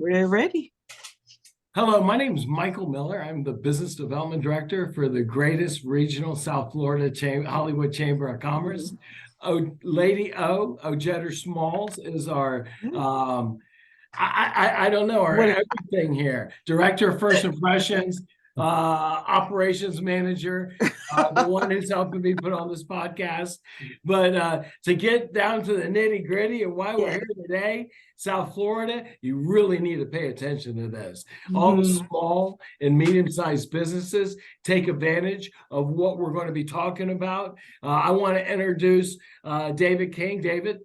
We're ready. Hello, my name is Michael Miller. I'm the Business Development Director for the greatest regional South Florida Hollywood Chamber of Commerce. Lady Ojetter Smalls is our, I don't know, our everything here. Director of First Impressions, operations manager, the one who's helping me put on this podcast. But to get down to the nitty gritty of why we're here today, South Florida, you really need to pay attention to this. All the small and medium-sized businesses take advantage of what we're going to be talking about. I want to introduce David King. David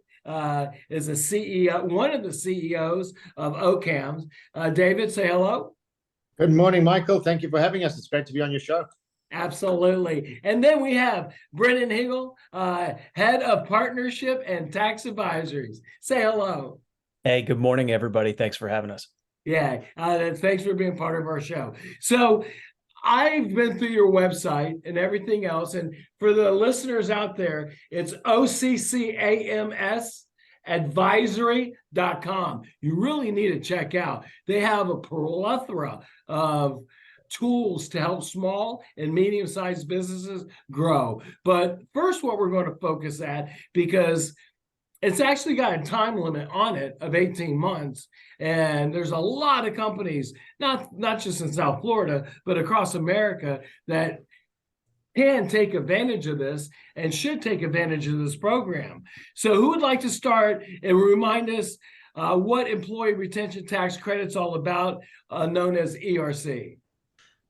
is a CEO, one of the CEOs of Occams. David, say hello. Good morning, Michael. Thank you for having us. It's great to be on your show. Absolutely. And then we have Brennan Hiegel, Head of Partnership and Tax Advisories. Say hello. Hey, good morning, everybody. Thanks for having us. Yeah, thanks for being part of our show. So I've been through your website and everything else. And for the listeners out there, it's Occams Advisory.com. You really need to check out. They have a plethora of tools to help small and medium-sized businesses grow. But first, what we're going to focus at, because it's actually got a time limit on it of 18 months. And there's a lot of companies, not just in South Florida, but across America that can take advantage of this and should take advantage of this program. So who would like to start and remind us what employee retention tax credit's all about, known as ERC?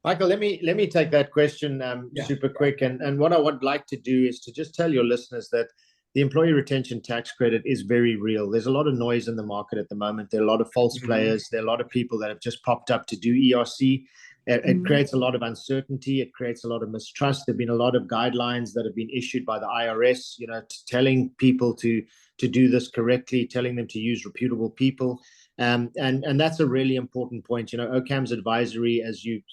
Michael, let me take that question super quick. And what I would like to do is to just tell your listeners that the employee retention tax credit is very real. There's a lot of noise in the market at the moment. There are a lot of false players. There are a lot of people that have just popped up to do ERC. It creates a lot of uncertainty. It creates a lot of mistrust. There have been a lot of guidelines that have been issued by the IRS, telling people to do this correctly, telling them to use reputable people. And that's a really important point. Occams Advisory, as you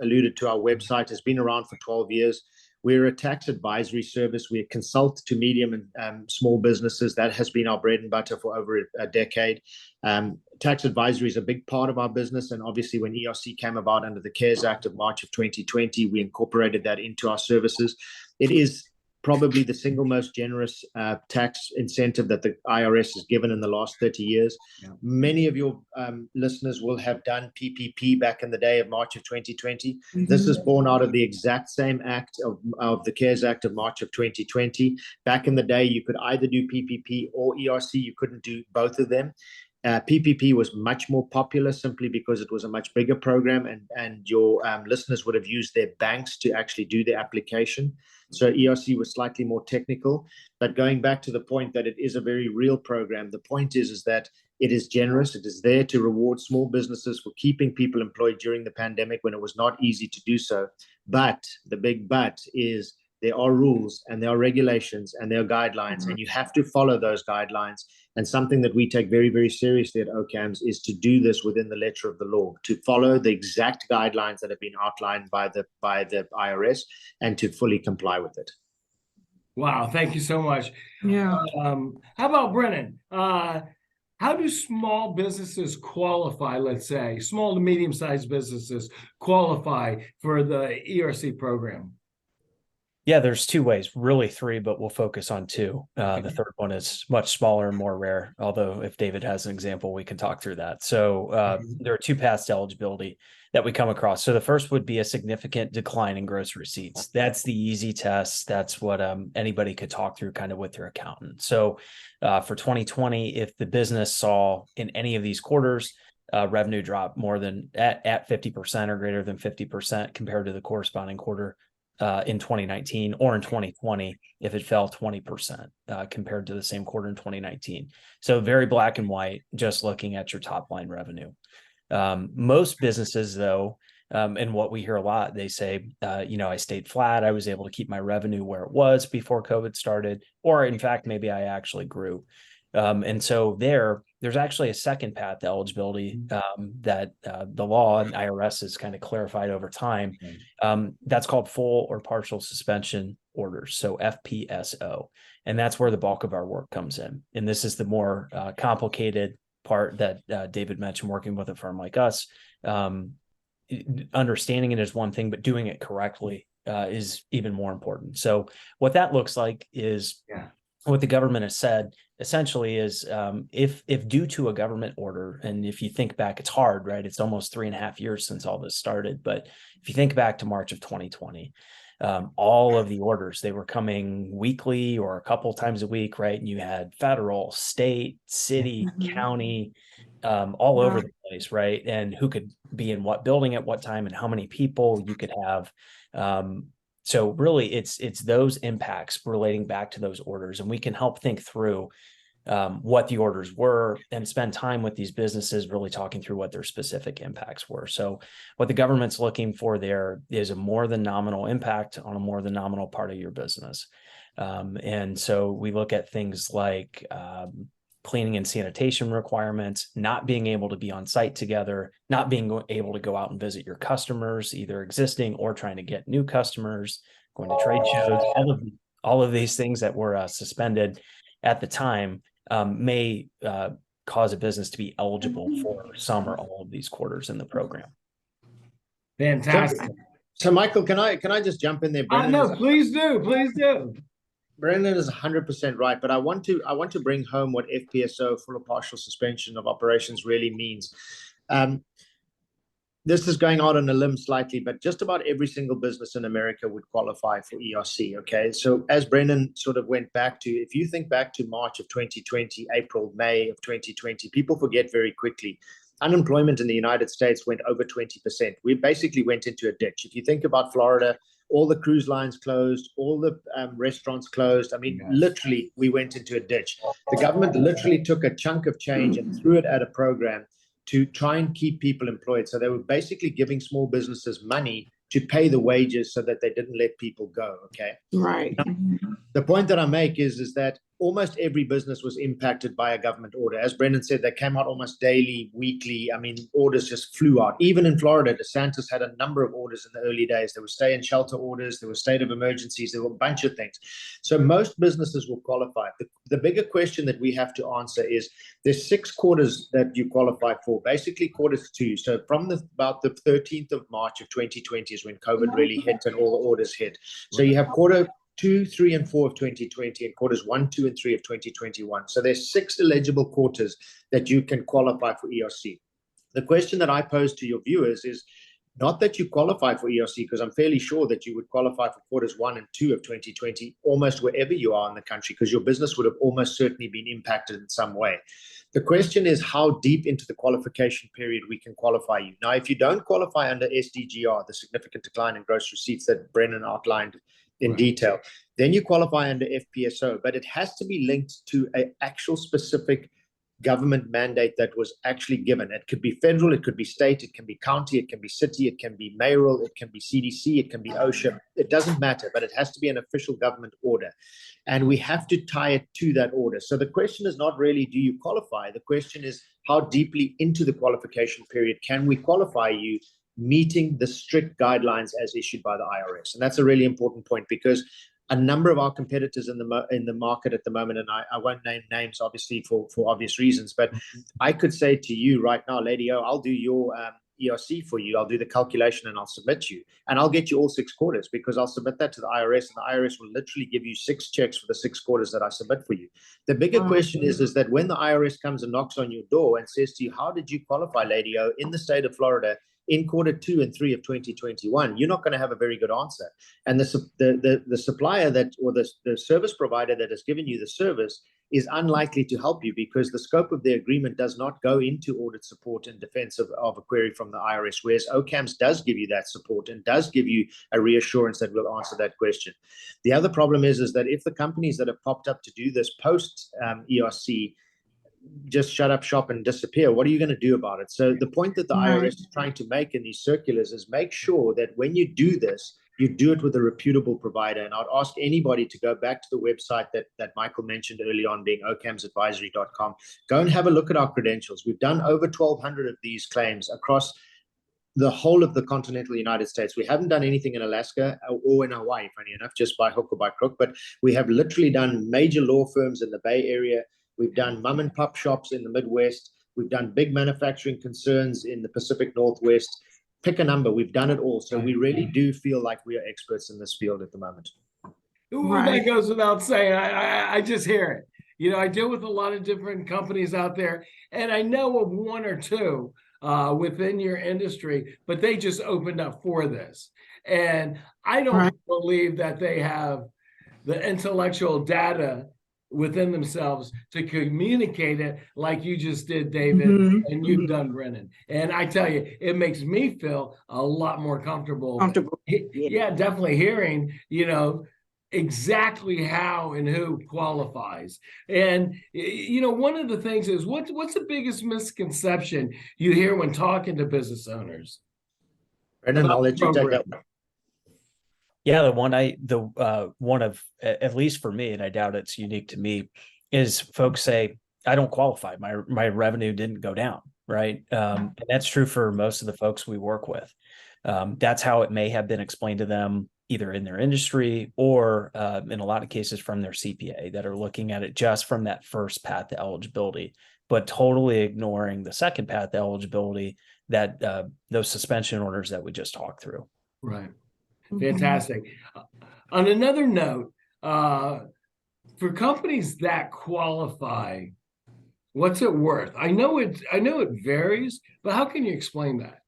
alluded to, our website has been around for 12 years. We're a tax advisory service. We consult to medium and small businesses. That has been our bread and butter for over a decade. Tax advisory is a big part of our business. And obviously, when ERC came about under the CARES Act of March of 2020, we incorporated that into our services. It is probably the single most generous tax incentive that the IRS has given in the last 30 years. Yeah. Many of your listeners will have done PPP back in the day of March of 2020. This is born out of the exact same act of the CARES Act of March of 2020. Back in the day, you could either do PPP or ERC. You couldn't do both of them. PPP was much more popular simply because it was a much bigger program, and your listeners would have used their banks to actually do the application. So ERC was slightly more technical. But going back to the point that it is a very real program, the point is that it is generous. It is there to reward small businesses for keeping people employed during the pandemic when it was not easy to do so. But the big but is there are rules and there are regulations and there are guidelines, and you have to follow those guidelines. And something that we take very, very seriously at Occams is to do this within the letter of the law, to follow the exact guidelines that have been outlined by the IRS and to fully comply with it. Wow, thank you so much. Yeah. How about Brennan? How do small businesses qualify, let's say, small to medium-sized businesses qualify for the ERC program? Yeah, there's two ways, really three, but we'll focus on two. The third one is much smaller and more rare, although if David has an example, we can talk through that. So there are two paths to eligibility that we come across. So the first would be a significant decline in gross receipts. That's the easy test. That's what anybody could talk through kind of with their accountant. So for 2020, if the business saw in any of these quarters, revenue drop more than at 50% or greater than 50% compared to the corresponding quarter, in 2019, or in 2020 if it fell 20% compared to the same quarter in 2019. So very black and white, just looking at your top line revenue. Most businesses, though, and what we hear a lot, they say, I stayed flat. I was able to keep my revenue where it was before COVID started, or in fact, maybe I actually grew. And so there's actually a second path to eligibility that the law and IRS has kind of clarified over time. That's called full or partial suspension orders, so FPSO. And that's where the bulk of our work comes in. And this is the more complicated part that David mentioned, working with a firm like us, understanding it is one thing, but doing it correctly is even more important. So what that looks like is what the government has said essentially is if due to a government order, and if you think back, it's hard, right? It's almost 3.5 years since all this started. But if you think back to March of 2020, all of the orders, they were coming weekly or a couple times a week, right? And you had federal, state, city, county, all over the place, right? And who could be in what building at what time and how many people you could have. So really, it's those impacts relating back to those orders, and we can help think through what the orders were and spend time with these businesses really talking through what their specific impacts were. So what the government's looking for there is a more than nominal impact on a more than nominal part of your business. And so we look at things like cleaning and sanitation requirements, not being able to be on site together, not being able to go out and visit your customers, either existing or trying to get new customers, going to trade shows, all of these things that were suspended at the time may cause a business to be eligible for some or all of these quarters in the program. Fantastic. So Michael, can I just jump in there? No, please do. Brennan is 100% right, but I want to bring home what FPSO, full or partial suspension of operations, really means. This is going out on a limb slightly, but just about every single business in America would qualify for ERC. Okay, so as Brennan sort of went back to, if you think back to March of 2020, April, May of 2020, people forget very quickly. Unemployment in the United States went over 20%. We basically went into a ditch. If you think about Florida, all the cruise lines closed, all the restaurants closed. I mean, literally, we went into a ditch. The government literally took a chunk of change and threw it at a program to try and keep people employed. So they were basically giving small businesses money to pay the wages so that they didn't let people go, okay? Right. Now, the point that I make is that almost every business was impacted by a government order. As Brennan said, they came out almost daily, weekly. I mean, orders just flew out. Even in Florida, DeSantis had a number of orders in the early days. There were stay and shelter orders, there were state of emergencies, there were a bunch of things. So most businesses will qualify. The bigger question that we have to answer is there's 6 quarters that you qualify for, basically quarters 2. So from about the 13th of March of 2020 is when COVID really hit and all the orders hit. So you have quarter 2, 3, and 4 of 2020 and quarters 1, 2, and 3 of 2021. So there's 6 eligible quarters that you can qualify for ERC. The question that I pose to your viewers is not that you qualify for ERC, because I'm fairly sure that you would qualify for quarters 1 and 2 of 2020 almost wherever you are in the country, because your business would have almost certainly been impacted in some way. The question is how deep into the qualification period we can qualify you. Now, if you don't qualify under SDGR, the significant decline in gross receipts that Brennan outlined in detail, then you qualify under FPSO, but it has to be linked to an actual specific government mandate that was actually given. It could be federal, it could be state, it can be county, it can be city, it can be mayoral, it can be CDC, it can be OSHA. It doesn't matter, but it has to be an official government order. And we have to tie it to that order. So the question is not really, do you qualify? The question is, how deeply into the qualification period can we qualify you, meeting the strict guidelines as issued by the IRS? And that's a really important point, because a number of our competitors in the market at the moment, and I won't name names, obviously, for obvious reasons, but I could say to you right now, Lady O, I'll do your ERC for you. I'll do the calculation and I'll submit you. And I'll get you all 6 quarters, because I'll submit that to the IRS, and the IRS will literally give you 6 checks for the 6 quarters that I submit for you. The bigger question is that when the IRS comes and knocks on your door and says to you, how did you qualify, Lady O, in the state of Florida in quarter 2 and 3 of 2021, you're not going to have a very good answer. And the supplier that, or the service provider that has given you the service, is unlikely to help you, because the scope of the agreement does not go into audit support in defense of a query from the IRS, whereas Occams does give you that support and does give you a reassurance that will answer that question. The other problem is that if the companies that have popped up to do this post ERC just shut up shop and disappear, what are you going to do about it? So the point that the IRS is trying to make in these circulars is make sure that when you do this, you do it with a reputable provider. And I'd ask anybody to go back to the website that Michael mentioned early on, being occamsadvisory.com. Go and have a look at our credentials. We've done over 1,200 of these claims across the whole of the continental United States. We haven't done anything in Alaska or in Hawaii, funny enough, just by hook or by crook, but we have literally done major law firms in the Bay Area. We've done mom and pop shops in the Midwest. We've done big manufacturing concerns in the Pacific Northwest. Pick a number. We've done it all. So we really do feel like we are experts in this field at the moment. Well, that goes without saying. I just hear it. You know, I deal with a lot of different companies out there, and I know of one or two within your industry, but they just opened up for this. And I don't believe that they have the intellectual data within themselves to communicate it like you just did, David, and you've done, Brennan. And I tell you, it makes me feel a lot more comfortable. Yeah, definitely hearing, you know, exactly how and who qualifies. And you know, one of the things is what's the biggest misconception you hear when talking to business owners? Brennan, I'll let you take that one. Yeah, the one of, at least for me, and I doubt it's unique to me, is folks say, I don't qualify. My revenue didn't go down, right? And that's true for most of the folks we work with. That's how it may have been explained to them, either in their industry or in a lot of cases from their CPA that are looking at it just from that first path to eligibility, but totally ignoring the second path to eligibility, that those suspension orders that we just talked through. Right. Fantastic. On another note, for companies that qualify, what's it worth? I know it varies, but how can you explain that?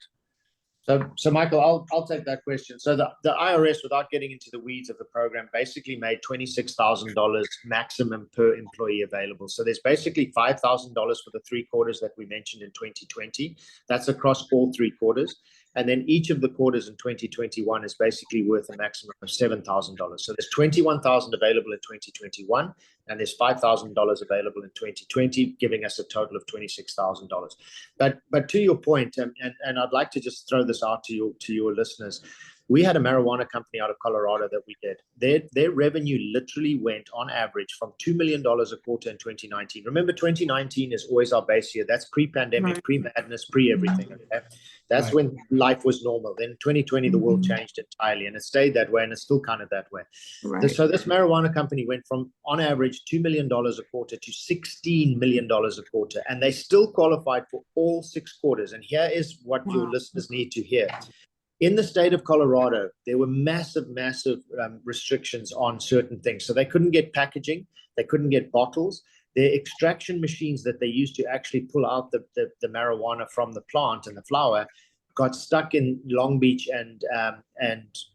So Michael, I'll take that question. So the IRS, without getting into the weeds of the program, basically made $26,000 maximum per employee available. So there's basically $5,000 for the 3 quarters that we mentioned in 2020. That's across all 3 quarters. And then each of the quarters in 2021 is basically worth a maximum of $7,000. So there's $21,000 available in 2021, and there's $5,000 available in 2020, giving us a total of $26,000. But to your point, and I'd like to just throw this out to your listeners. We had a marijuana company out of Colorado that we did. Their revenue literally went on average from $2 million a quarter in 2019. Remember, 2019 is always our base year. That's pre-pandemic, pre-madness, pre-everything. Okay? That's when life was normal. Then 2020, the world changed entirely, and it stayed that way, and it's still kind of that way. So this marijuana company went from, on average, $2 million a quarter to $16 million a quarter, and they still qualified for all 6 quarters. And here is what your listeners need to hear. In the state of Colorado, there were massive restrictions on certain things. So they couldn't get packaging, they couldn't get bottles. Their extraction machines that they used to actually pull out the marijuana from the plant and the flower got stuck in Long Beach and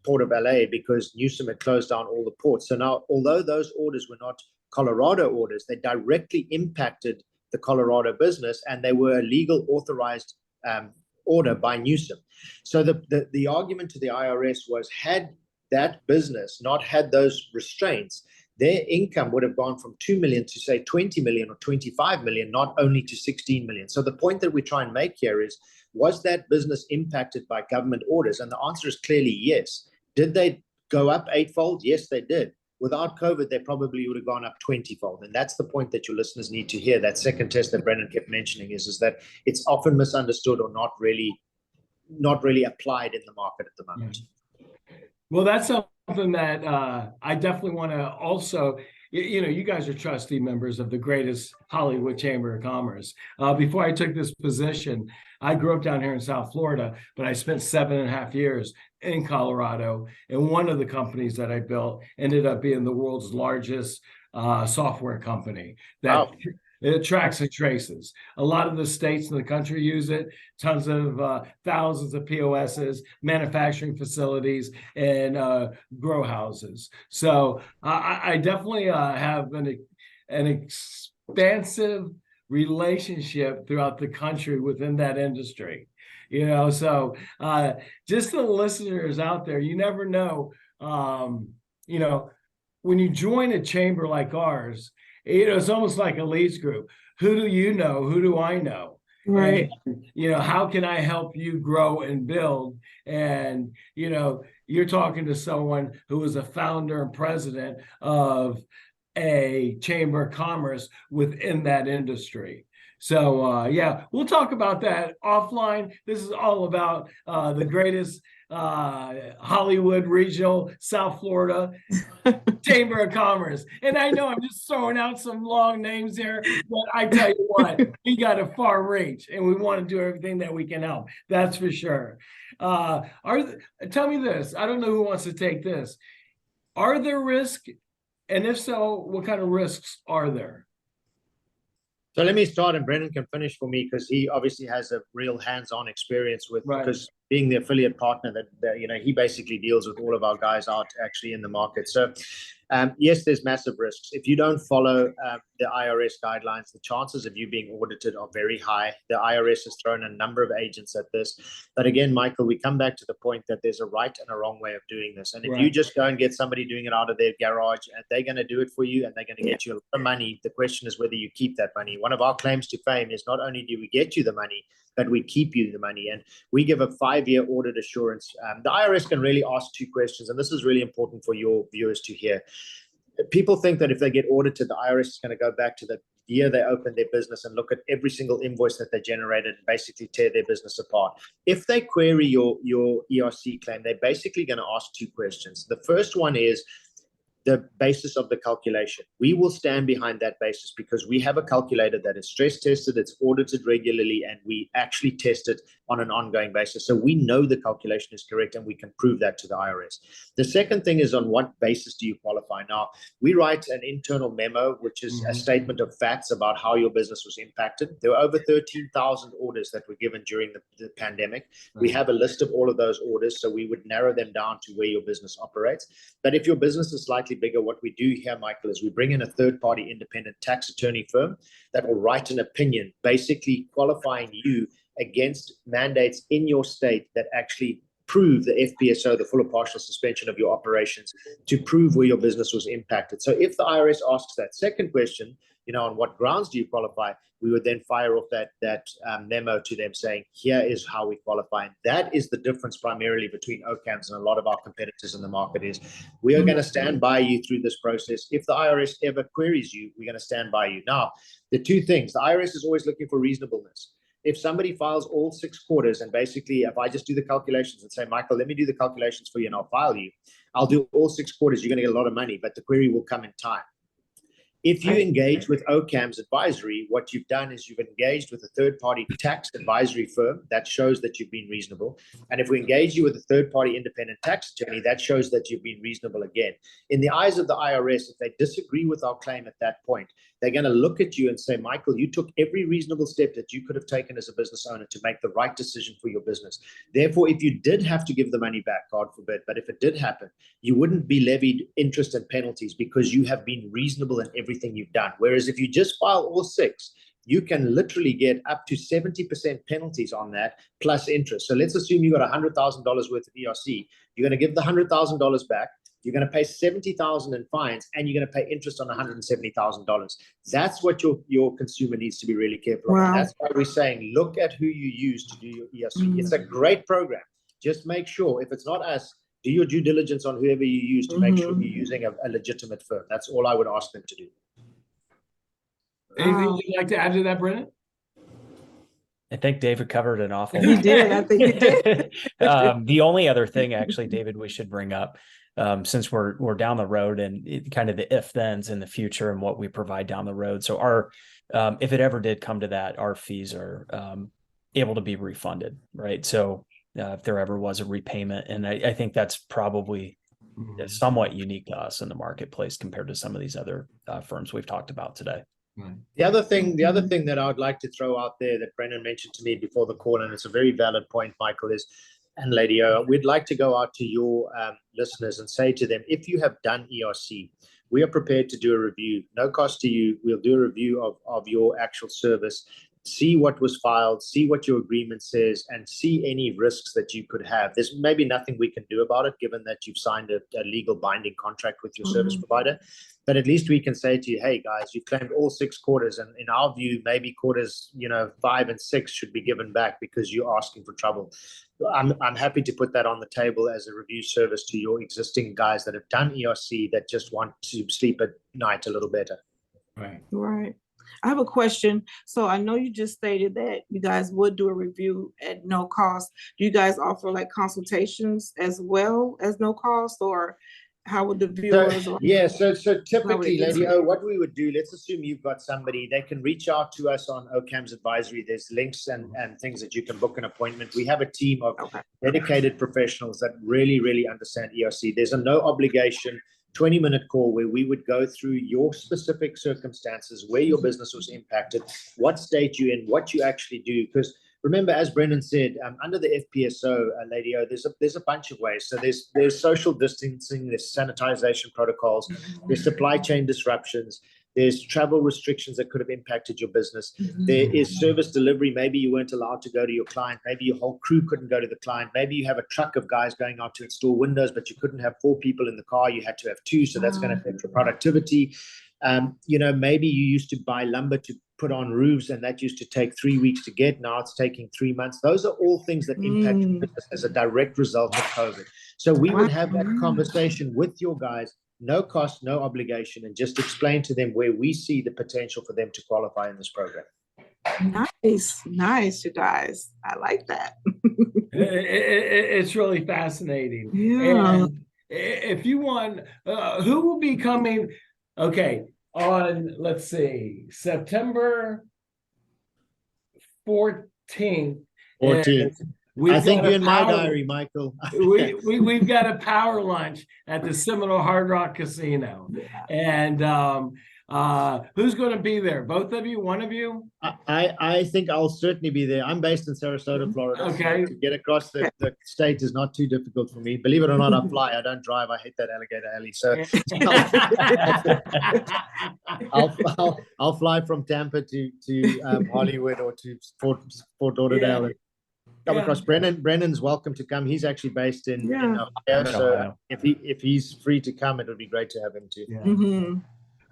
Port of LA because Newsom had closed down all the ports. So now, although those orders were not Colorado orders, they directly impacted the Colorado business, and they were a legal authorized order by Newsom. So the argument to the IRS was, had that business not had those restraints, their income would have gone from 2 million to, say, 20 million or 25 million, not only to 16 million. So the point that we try and make here is, was that business impacted by government orders? And the answer is clearly yes. Did they go up 8-fold? Yes, they did. Without COVID, they probably would have gone up 20-fold. And that's the point that your listeners need to hear. That second test that Brennan kept mentioning is that it's often misunderstood or not really applied in the market at the moment. Well, that's something that I definitely want to also, you know, you guys are trustee members of the greatest Hollywood Chamber of Commerce. Before I took this position, I grew up down here in South Florida, but I spent 7.5 years in Colorado. And one of the companies that I built ended up being the world's largest software company that it tracks and traces. A lot of the states in the country use it, tons of thousands of POSs, manufacturing facilities, and grow houses. So I definitely have an expansive relationship throughout the country within that industry. You know, so just the listeners out there, you never know, you know, when you join a chamber like ours, you know, it's almost like a leads group. Who do you know? Who do I know? Right. And, you know, how can I help you grow and build? And, you know, you're talking to someone who is a founder and president of a chamber of commerce within that industry. So yeah, we'll talk about that offline. This is all about the greatest Hollywood regional South Florida Chamber of Commerce. And I know I'm just throwing out some long names here, but I tell you what, we got a far reach and we want to do everything that we can help. That's for sure. Tell me this. I don't know who wants to take this. Are there risks? And if so, what kind of risks are there? So let me start, and Brennan can finish for me because he obviously has a real hands-on experience with, because being the affiliate partner that he basically deals with all of our guys out actually in the market. So yes, there's massive risks. If you don't follow the IRS guidelines, the chances of you being audited are very high. The IRS has thrown a number of agents at this. But again, Michael, we come back to the point that there's a right and a wrong way of doing this. And if you just go and get somebody doing it out of their garage and they're going to do it for you and they're going to get you a lot of money, the question is whether you keep that money. One of our claims to fame is not only do we get you the money, but we keep you the money. And we give a 5-year audit assurance. The IRS can really ask 2 questions, and this is really important for your viewers to hear. People think that if they get audited, the IRS is going to go back to the year they opened their business and look at every single invoice that they generated and basically tear their business apart. If they query your ERC claim, they're basically going to ask 2 questions. The first one is the basis of the calculation. We will stand behind that basis because we have a calculator that is stress tested, it's audited regularly, and we actually test it on an ongoing basis. So we know the calculation is correct and we can prove that to the IRS. The second thing is, on what basis do you qualify? Now, we write an internal memo, which is a statement of facts about how your business was impacted. There were over 13,000 orders that were given during the pandemic. We have a list of all of those orders, so we would narrow them down to where your business operates. But if your business is slightly bigger, what we do here, Michael, is we bring in a third-party independent tax attorney firm that will write an opinion, basically qualifying you against mandates in your state that actually prove the FPSO, the full or partial suspension of your operations, to prove where your business was impacted. So if the IRS asks that second question, on what grounds do you qualify, we would then fire off that memo to them saying, here is how we qualify. And that is the difference primarily between Occams and a lot of our competitors in the market is we are going to stand by you through this process. If the IRS ever queries you, we're going to stand by you. Now, the 2 things, the IRS is always looking for reasonableness. If somebody files all 6 quarters, and basically if I just do the calculations and say, Michael, let me do the calculations for you and I'll file you, I'll do all 6 quarters, you're going to get a lot of money, but the query will come in time. If you engage with Occams Advisory, what you've done is you've engaged with a third-party tax advisory firm that shows that you've been reasonable. And if we engage you with a third-party independent tax attorney, that shows that you've been reasonable again. In the eyes of the IRS, if they disagree with our claim at that point, they're going to look at you and say, Michael, you took every reasonable step that you could have taken as a business owner to make the right decision for your business. Therefore, if you did have to give the money back, God forbid, but if it did happen, you wouldn't be levied interest and penalties because you have been reasonable in everything you've done. Whereas if you just file all 6, you can literally get up to 70% penalties on that plus interest. So let's assume you got $100,000 worth of ERC. You're going to give the $100,000 back. You're going to pay $70,000 in fines, and you're going to pay interest on $170,000. That's what your consumer needs to be really careful of. That's why we're saying, look at who you use to do your ERC. It's a great program. Just make sure, if it's not us, do your due diligence on whoever you use to make sure you're using a legitimate firm. That's all I would ask them to do. Anything you'd like to add to that, Brennan? I think David covered an awful He lot. did. I think he did. The only other thing, actually, David, we should bring up, since we're down the road and kind of the if-thens in the future and what we provide down the road. So our, if it ever did come to that, our fees are able to be refunded, right? So if there ever was a repayment, and I think that's probably somewhat unique to us in the marketplace compared to some of these other firms we've talked about today. The other thing that I would like to throw out there that Brennan mentioned to me before the call, and it's a very valid point, Michael, is, and Lady O, we'd like to go out to your listeners and say to them, if you have done ERC, we are prepared to do a review, no cost to you. We'll do a review of your actual service, see what was filed, see what your agreement says, and see any risks that you could have. There's maybe nothing we can do about it, given that you've signed a legal binding contract with your service provider. But at least we can say to you, hey, guys, you claimed all 6 quarters. And in our view, maybe quarters 5 and 6 should be given back because you're asking for trouble. I'm happy to put that on the table as a review service to your existing guys that have done ERC that just want to sleep at night a little better. Right. Right. I have a question. So I know you just stated that you guys would do a review at no cost. Do you guys offer like consultations as well as no cost, or how would the viewers? So typically, Lady O, what we would do, let's assume you've got somebody, they can reach out to us on Occams Advisory. There's links and things that you can book an appointment. We have a team of dedicated professionals that really, really understand ERC. There's a no obligation 20-minute call where we would go through your specific circumstances, where your business was impacted, what state you're in, what you actually do. Because remember, as Brennan said, under the FPSO, Lady O, there's a bunch of ways. So there's social distancing, there's sanitization protocols, there's supply chain disruptions, there's travel restrictions that could have impacted your business. There is service delivery. Maybe you weren't allowed to go to your client. Maybe your whole crew couldn't go to the client. Maybe you have a truck of guys going out to install windows, but you couldn't have 4 people in the car. You had to have 2. So that's going to affect your productivity. Maybe you used to buy lumber to put on roofs, and that used to take 3 weeks to get. Now it's taking 3 months. Those are all things that impact your business as a direct result of COVID. So we would have that conversation with your guys, no cost, no obligation, and just explain to them where we see the potential for them to qualify in this program. Nice, you guys. I like that. It's really fascinating. Yeah. And if you want, who will be coming? Okay, on, let's see, September 14th. 14th. I think you're in my diary, Michael. We've got a power lunch at the Seminole Hard Rock Casino. And who's going to be there? Both of you? One of you? I think I'll certainly be there. I'm based in Sarasota, Florida. Okay. So to get across the state is not too difficult for me. Believe it or not, I fly. I don't drive. I hate that alligator alley. So I'll fly from Tampa to Hollywood or to Fort Lauderdale. And come across. Brennan's welcome to come. He's actually based in Ohio. So if he's free to come, it would be great to have him too.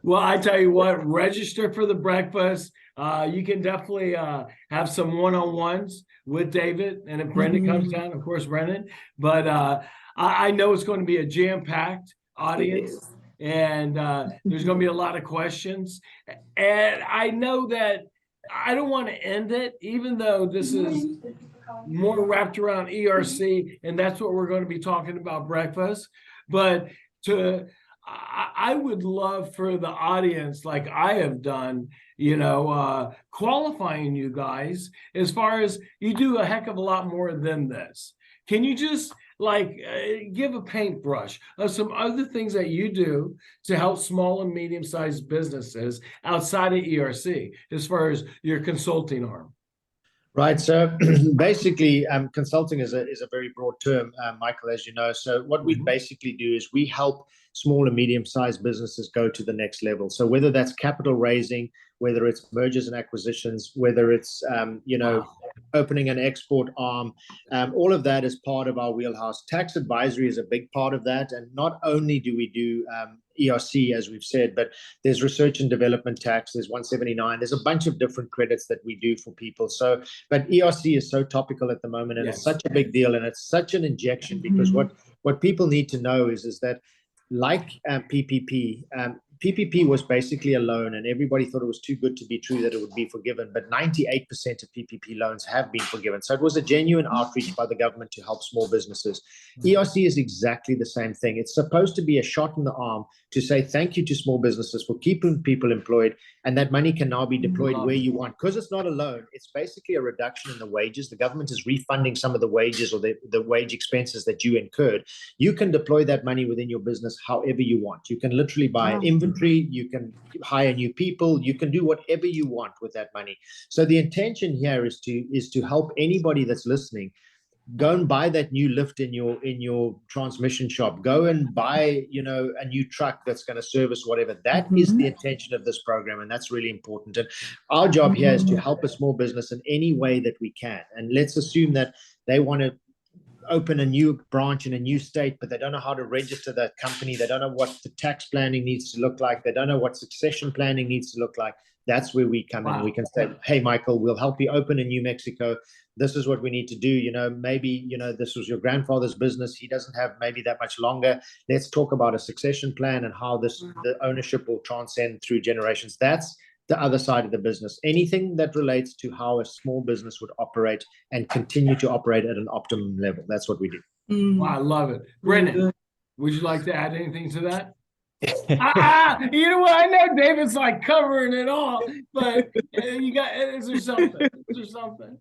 Well, I tell you what, register for the breakfast. You can definitely have some one-on-ones with David. And if Brendan comes down, of course, Brendan. But I know it's going to be a jam-packed audience. And there's going to be a lot of questions. And I know that I don't want to end it, even though this is more wrapped around ERC. And that's what we're going to be talking about breakfast. But I would love for the audience, like I have done, qualifying you guys as far as you do a heck of a lot more than this. Can you just give a paintbrush of some other things that you do to help small and medium-sized businesses outside of ERC as far as your consulting arm? Right. So basically, consulting is a very broad term, Michael, as you know. So what we basically do is we help small and medium-sized businesses go to the next level. So whether that's capital raising, whether it's mergers and acquisitions, whether it's, opening an export arm, all of that is part of our wheelhouse. Tax advisory is a big part of that. And not only do we do ERC, as we've said, but there's research and development tax, there's 179, there's a bunch of different credits that we do for people. So, but ERC is so topical at the moment, and it's such a big deal, and it's such an injection, because what people need to know is that like PPP, PPP was basically a loan, and everybody thought it was too good to be true that it would be forgiven, but 98% of PPP loans have been forgiven. So it was a genuine outreach by the government to help small businesses. ERC is exactly the same thing. It's supposed to be a shot in the arm to say thank you to small businesses for keeping people employed, and that money can now be deployed where you want. Because it's not a loan, it's basically a reduction in the wages. The government is refunding some of the wages or the wage expenses that you incurred. You can deploy that money within your business however you want. You can literally buy inventory, you can hire new people, you can do whatever you want with that money. So the intention here is to help anybody that's listening. Go and buy that new lift in your transmission shop. Go and buy, a new truck that's going to service whatever. That is the intention of this program, and that's really important. And our job here is to help a small business in any way that we can. And let's assume that they want to open a new branch in a new state, but they don't know how to register that company. They don't know what the tax planning needs to look like. They don't know what succession planning needs to look like. That's where we come in. We can say, hey, Michael, we'll help you open in New Mexico. This is what we need to do. Maybe, this was your grandfather's business. He doesn't have maybe that much longer. Let's talk about a succession plan and how the ownership will transcend through generations. That's the other side of the business. Anything that relates to how a small business would operate and continue to operate at an optimum level. That's what we do. Wow, I love it. Brennan, would you like to add anything to that? You know what? I know David's like covering it all, but you got, is there something? Is there something?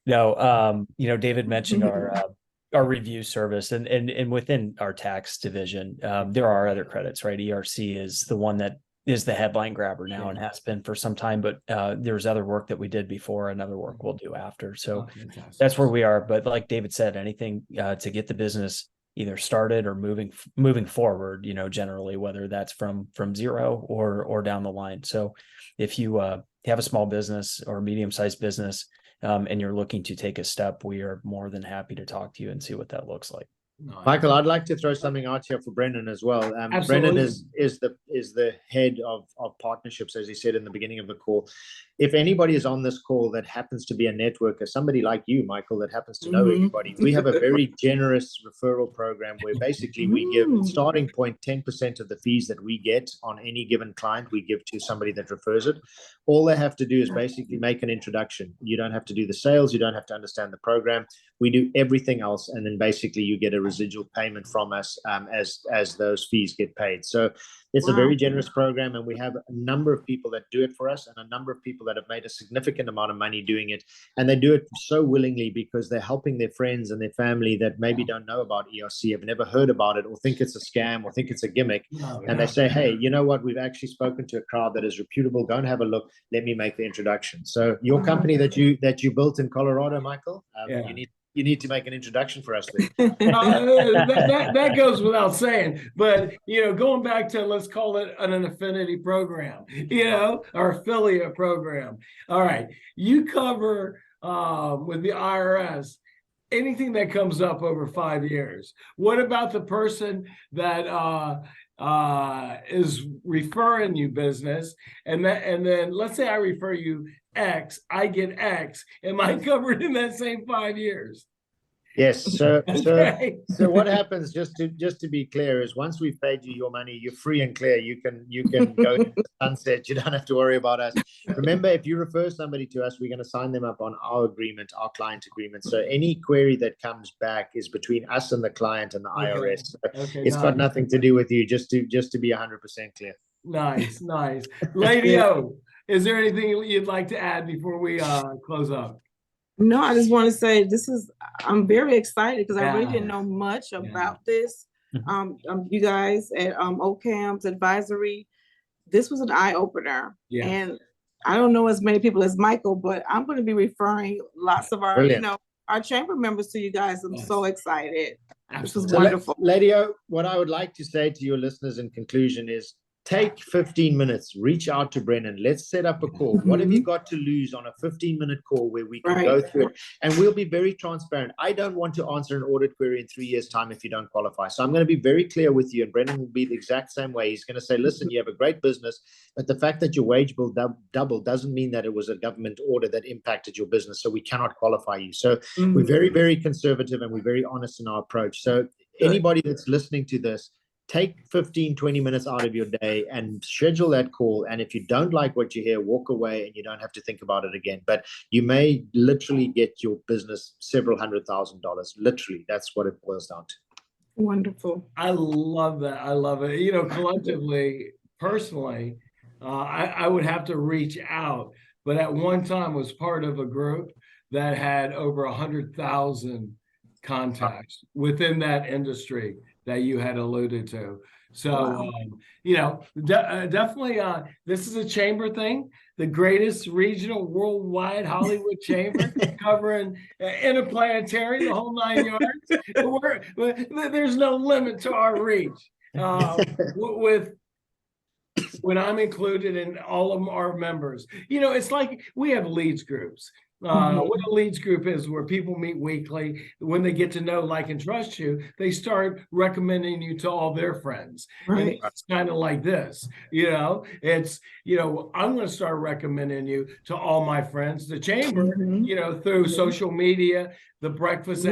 No, David mentioned our review service, and within our tax division, there are other credits, right? ERC is the one that is the headline grabber now and has been for some time, but there's other work that we did before and other work we'll do after. So that's where we are. But like David said, anything to get the business either started or moving forward, generally, whether that's from zero or down the line. So if you have a small business or medium-sized business, and you're looking to take a step, we are more than happy to talk to you and see what that looks like. Nice. Michael, I'd like to throw something out here for Brennan as well. Brennan is the head of partnerships, as he said in the beginning of the call. If anybody is on this call that happens to be a networker, somebody like you, Michael, that happens to know everybody, we have a very generous referral program where basically we give starting point 10% of the fees that we get on any given client, we give to somebody that refers it. All they have to do is basically make an introduction. You don't have to do the sales. You don't have to understand the program. We do everything else. And then basically you get a residual payment from us as those fees get paid. So it's a very generous program, and we have a number of people that do it for us and a number of people that have made a significant amount of money doing it. And they do it so willingly because they're helping their friends and their family that maybe don't know about ERC, have never heard about it, or think it's a scam or think it's a gimmick. And they say, hey, you know what? We've actually spoken to a crowd that is reputable. Go and have a look. Let me make the introduction. So your company that you built in Colorado, Michael, you need to make an introduction for us. That goes without saying, but going back to, let's call it an affinity program, or affiliate program. All right, you cover with the IRS anything that comes up over 5 years. What about the person that is referring you business, and then let's say I refer you X, I get X. Am I covered in that same 5 years? Yes. So what happens, just to be clear, is once we've paid you your money, you're free and clear. You can go to the sunset. You don't have to worry about us. Remember, if you refer somebody to us, we're going to sign them up on our agreement, our client agreement. So any query that comes back is between us and the client and the IRS. So it's got nothing to do with you. Just to be 100% clear. Nice. Lady O, is there anything you'd like to add before we close up? No, I just want to say I'm very excited because I really didn't know much about this. You guys at Occams Advisory, this was an eye opener. Yeah. And I don't know as many people as Michael, but I'm going to be referring lots of our, our chamber members to you guys. I'm so excited. This was wonderful. Lady O, what I would like to say to your listeners in conclusion is, take 15 minutes, reach out to Brennan. Let's set up a call. What have you got to lose on a 15-minute call where we can go through it? And we'll be very transparent. I don't want to answer an audit query in 3 years' time if you don't qualify. So I'm going to be very clear with you, and Brennan will be the exact same way. He's going to say, listen, you have a great business, but the fact that your wage bill doubled doesn't mean that it was a government order that impacted your business, so we cannot qualify you. So we're very, very conservative, and we're very honest in our approach. So anybody that's listening to this, take 15, 20 minutes out of your day and schedule that call. And if you don't like what you hear, walk away and you don't have to think about it again. But you may literally get your business several $100,000. Literally, that's what it boils down to. Wonderful. I love that. I love it. Collectively, personally, I would have to reach out, but at one time was part of a group that had over 100,000 contacts within that industry that you had alluded to. So, definitely, this is a chamber thing, the greatest regional worldwide Hollywood chamber covering interplanetary, the whole 9 yards. There's no limit to our reach. When I'm included in all of our members, it's like we have leads groups. What a leads group is, where people meet weekly. When they get to know, like, and trust you, they start recommending you to all their friends. Right. And it's kind of like this, it's, I'm going to start recommending you to all my friends, the chamber, through social media, the breakfast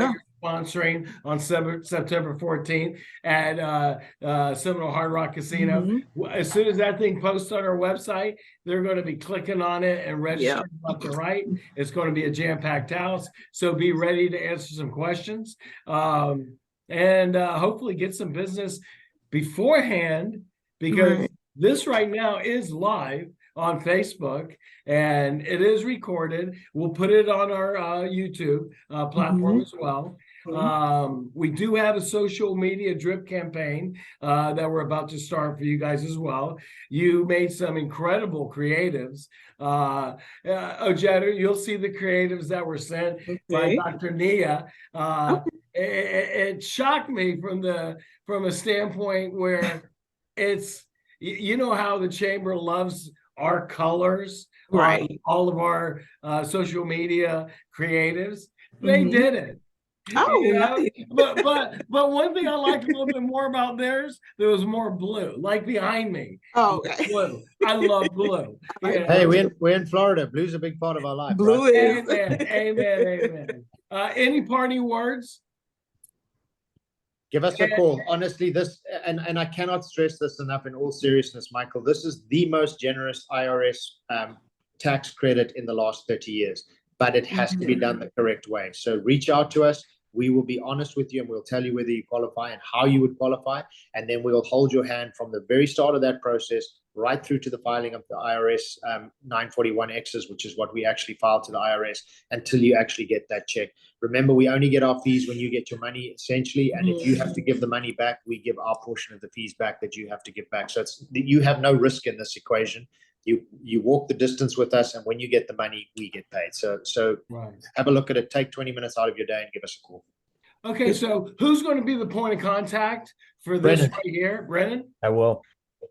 sponsoring on September 14th at Seminole Hard Rock Casino. As soon as that thing posts on our website, they're going to be clicking on it and registering left and right. It's going to be a jam-packed house, so be ready to answer some questions and hopefully get some business beforehand, because this right now is live on Facebook and it is recorded. We'll put it on our YouTube platform as well. We do have a social media drip campaign that we're about to start for you guys as well. You made some incredible creatives. Ojetter, you'll see the creatives that were sent by Dr. Nia. It shocked me from a standpoint where it's, you know how the chamber loves our colors, all of our social media creatives. They did it. Nice. But one thing I liked a little bit more about theirs, there was more blue, like behind me. Blue. I love blue. Hey, we're in Florida. Blue's a big part of our life. Blue right? is. Amen. Any parting words? Give us a call. Honestly, this, and I cannot stress this enough in all seriousness, Michael, this is the most generous IRS tax credit in the last 30 years, but it has to be done the correct way. So reach out to us. We will be honest with you and we'll tell you whether you qualify and how you would qualify. And then we'll hold your hand from the very start of that process right through to the filing of the IRS 941Xs, which is what we actually file to the IRS, until you actually get that check. Remember, we only get our fees when you get your money, essentially. And if you have to give the money back, we give our portion of the fees back that you have to give back. So you have no risk in this equation. You walk the distance with us, and when you get the money, we get paid. So have a look at it. Take 20 minutes out of your day and give us a call. Okay, so who's going to be the point of contact for this right here? Brennan? I will.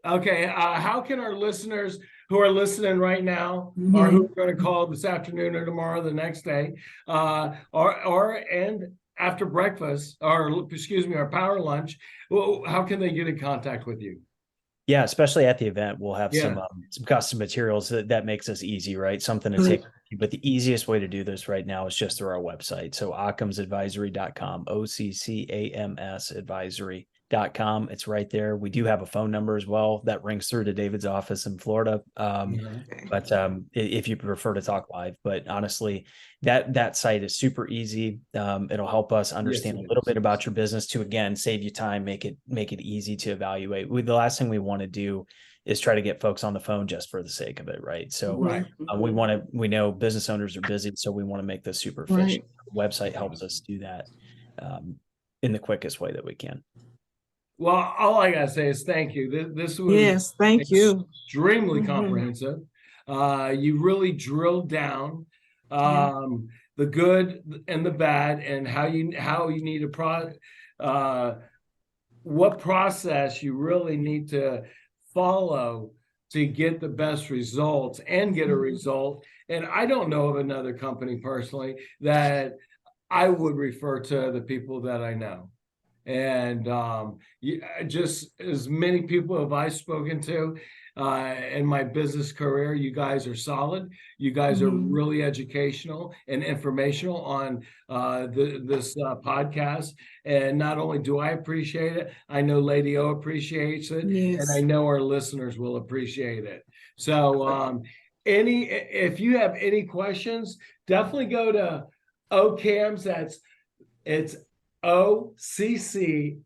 Okay, how can our listeners who are listening right now, or who are going to call this afternoon or tomorrow, the next day, and after breakfast, or excuse me, our power lunch, how can they get in contact with you? Yeah, especially at the event, we'll have some custom materials that makes us easy, right? Something to take. But the easiest way to do this right now is just through our website. So occamsadvisory.com, OCCAMS advisory.com. It's right there. We do have a phone number as well that rings through to David's office in Florida. But if you prefer to talk live, but honestly, that site is super easy. It'll help us understand a little bit about your business to, again, save you time, make it easy to evaluate. The last thing we want to do is try to get folks on the phone just for the sake of it, right? So we know business owners are busy, so we want to make this super efficient. The website helps us do that in the quickest way that we can. Well, all I gotta say is thank you. This was thank you. Extremely comprehensive. You really drilled down the good and the bad, and how you need what process you really need to follow to get the best results and get a result. And I don't know of another company personally that I would refer to the people that I know. And just as many people have I spoken to in my business career, you guys are solid. You guys are really educational and informational on this podcast. And not only do I appreciate it, I know Lady O appreciates it, and I know our listeners will appreciate it. So if you have any questions, definitely go to Occams. It's OCCAMS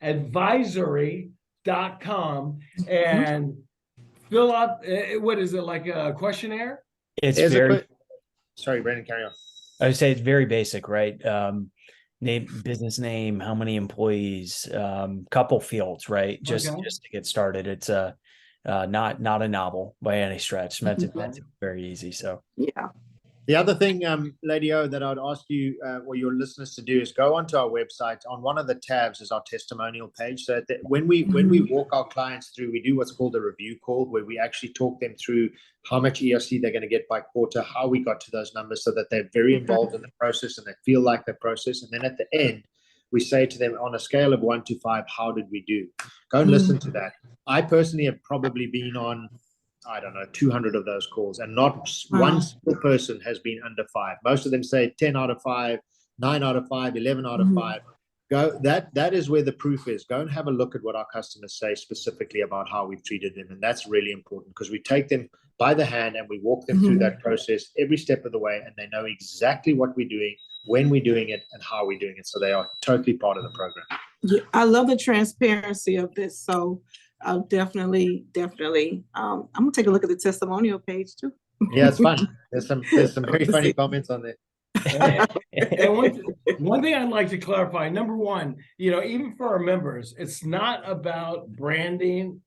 advisory.com and fill out, what is it, like a questionnaire? Sorry, Brennan, carry on. I would say it's very basic, right? Business name, how many employees, couple fields, right? Just to get started. It's not a novel by any stretch. Meant to be very easy. So The other thing, Lady O, that I'd ask you or your listeners to do is go onto our website. On one of the tabs is our testimonial page. So that when we walk our clients through, we do what's called a review call, where we actually talk them through how much ERC they're going to get by quarter, how we got to those numbers, so that they're very involved in the process and they feel like the process. And then at the end, we say to them, on a scale of 1 to 5, how did we do? Go and listen to that. I personally have probably been on I don't know, 200 of those calls, and not one single person has been under 5. Most of them say 10 out of 5, 9 out of 5, 11 out of 5. That is where the proof is. Go and have a look at what our customers say specifically about how we've treated them. And that's really important, because we take them by the hand and we walk them through that process every step of the way, and they know exactly what we're doing, when we're doing it, and how we're doing it. So they are totally part of the program. Yeah, I love the transparency of this. So I'll definitely, I'm gonna take a look at the testimonial page too. Yeah, it's fun. There's some very funny comments on there. And one thing I'd like to clarify, number one, even for our members, it's not about branding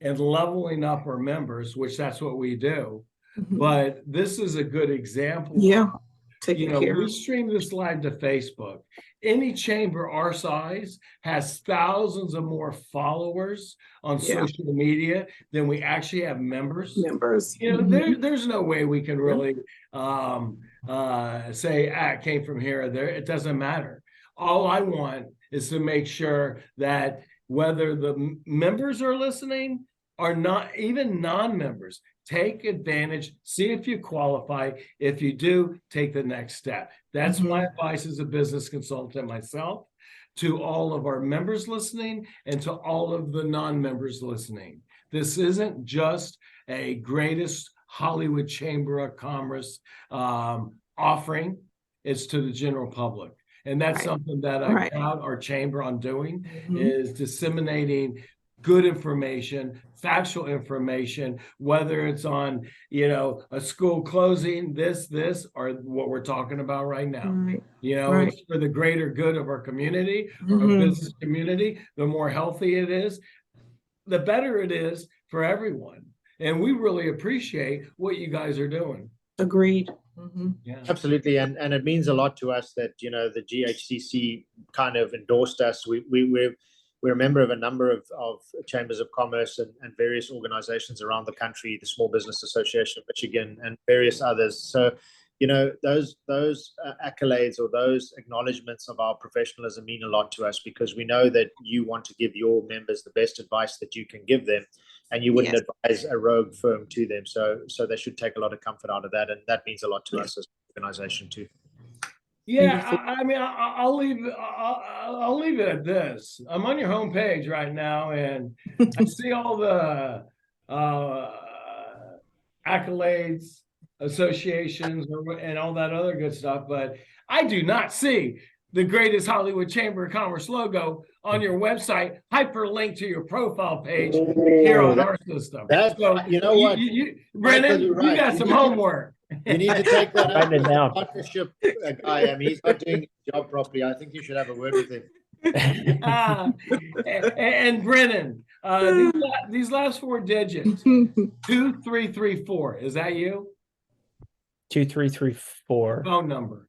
and leveling up our members, which that's what we do. But this is a good example. Yeah. We stream this live to Facebook. Any chamber our size has thousands of more followers on social media than we actually have members. There's no way we can really say, it came from here or there. It doesn't matter. All I want is to make sure that whether the members are listening or not, even non-members, take advantage, see if you qualify. If you do, take the next step. That's my advice as a business consultant myself, to all of our members listening and to all of the non-members listening. This isn't just a greatest Hollywood Chamber of Commerce offering. It's to the general public. And that's something that I proud our chamber on doing, is disseminating good information, factual information, whether it's on, a school closing, this, or what we're talking about right now. It's for the greater good of our community, our business community. The more healthy it is, the better it is for everyone. And we really appreciate what you guys are doing. Agreed. Yeah. Absolutely. And it means a lot to us that, the GHCC kind of endorsed us. We're a member of a number of chambers of commerce and various organizations around the country, the Small Business Association of Michigan and various others. So, those accolades or those acknowledgements of our professionalism mean a lot to us, because we know that you want to give your members the best advice that you can give them, and you wouldn't advise a rogue firm to them. So they should take a lot of comfort out of that, and that means a lot to us as an organization too. Yeah, I mean, I'll leave it at this. I'm on your homepage right now, and I see all the accolades, associations, and all that other good stuff, but I do not see the greatest Hollywood Chamber of Commerce logo on your website, hyperlinked to your profile page here on our system. So, you know what, Brennan, you got some homework. You need to take that up. Partnership guy. I mean, he's not doing his job properly. I think you should have a word with him. And Brennan, these last 4 digits, 2334. Is that you? 2334. Phone number.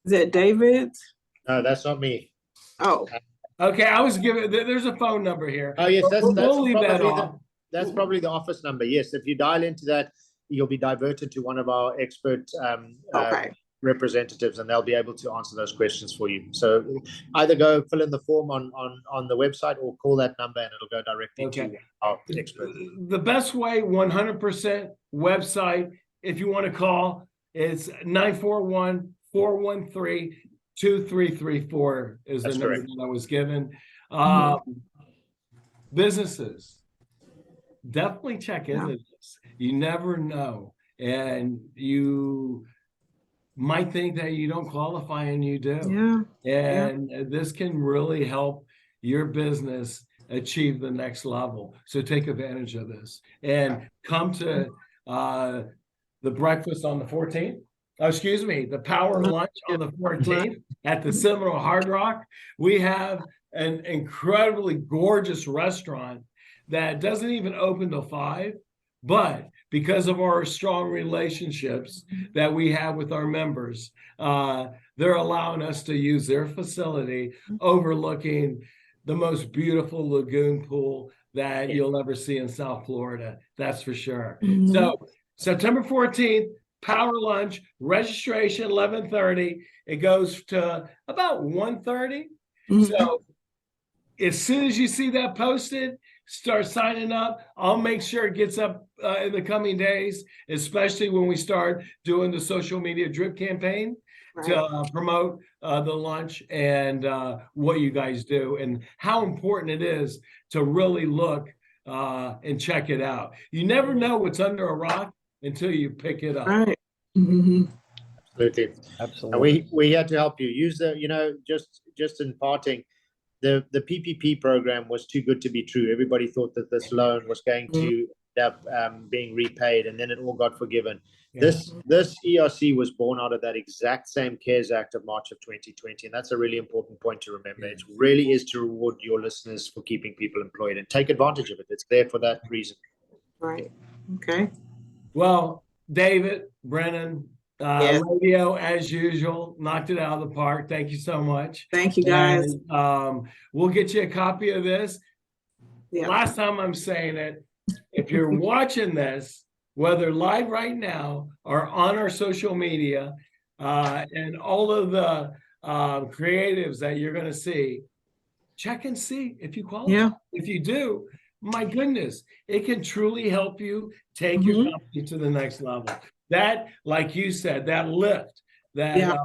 Is that David? No, that's not me. Oh. Okay, I was giving. There's a phone number here. Oh yes, that's probably the office number. Yes, if you dial into that, you'll be diverted to one of our expert representatives, and they'll be able to answer those questions for you. So either go fill in the form on the website, or call that number and it'll go directly to our expert. The best way, 100% website, if you want to call, it's 941-413-2334 is the number that I was given. Businesses, definitely check into this. You never know. And you might think that you don't qualify, and you do. And this can really help your business achieve the next level. So take advantage of this and come to the breakfast on the 14th. Oh, excuse me, the power lunch on the 14th at the Seminole Hard Rock. We have an incredibly gorgeous restaurant that doesn't even open till 5, but because of our strong relationships that we have with our members, they're allowing us to use their facility overlooking the most beautiful lagoon pool that you'll ever see in South Florida. That's for sure. So September 14th, power lunch, registration 11:30. It goes to about 1:30. So as soon as you see that posted, start signing up. I'll make sure it gets up in the coming days, especially when we start doing the social media drip campaign to promote the lunch and what you guys do and how important it is to really look and check it out. You never know what's under a rock until you pick it up. Right. Mm-hmm. Absolutely. Absolutely. And we had to help you use the, just in parting, the PPP program was too good to be true. Everybody thought that this loan was going to end up being repaid, and then it all got forgiven. Yeah. This ERC was born out of that exact same CARES Act of March of 2020, and that's a really important point to remember. It really is to reward your listeners for keeping people employed and take advantage of it. It's there for that reason. Right. Okay. Well, David, Brennan, radio as usual, knocked it out of the park. Thank you so much. Thank you, guys. And, we'll get you a copy of this. Yeah. Last time I'm saying it, if you're watching this, whether live right now or on our social media, and all of the creatives that you're going to see, check and see if you qualify. Yeah. If you do, my goodness, it can truly help you take your company to the next level. That, like you said, that lift, that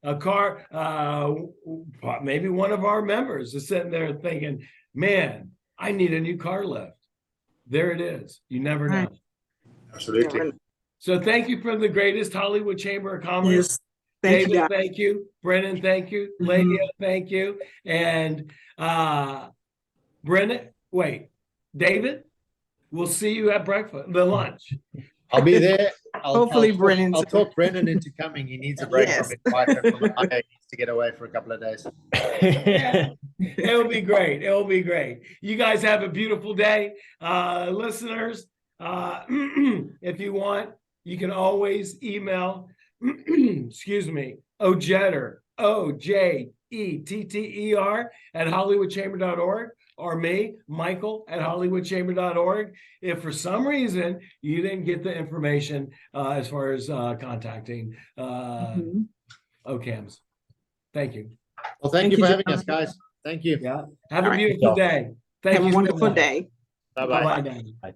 a car, maybe one of our members is sitting there thinking, man, I need a new car lift. There it is. You never know. Absolutely. So thank you for the greatest Hollywood Chamber of Commerce. Yes. Thank David, you. thank you. Brennan, thank you. Ladia, thank you. And Brennan, wait, David, we'll see you at breakfast, the lunch. I'll be there. Hopefully Brennan. I'll talk Brennan into coming. He needs a break from his wife and from the fire. He needs to get away for a couple of days. Yeah, it'll be great. It'll be great. You guys have a beautiful day. Listeners, if you want, you can always email, excuse me, Ojetter, OJETTER at hollywoodchamber.org, or me, Michael, at hollywoodchamber.org. If for some reason you didn't get the information as far as contacting Occams. Thank you. Well, thank you for having us, guys. Thank you. Yeah. Have a beautiful day. Thank you. Have a wonderful day. Bye-bye. Bye-bye. Bye.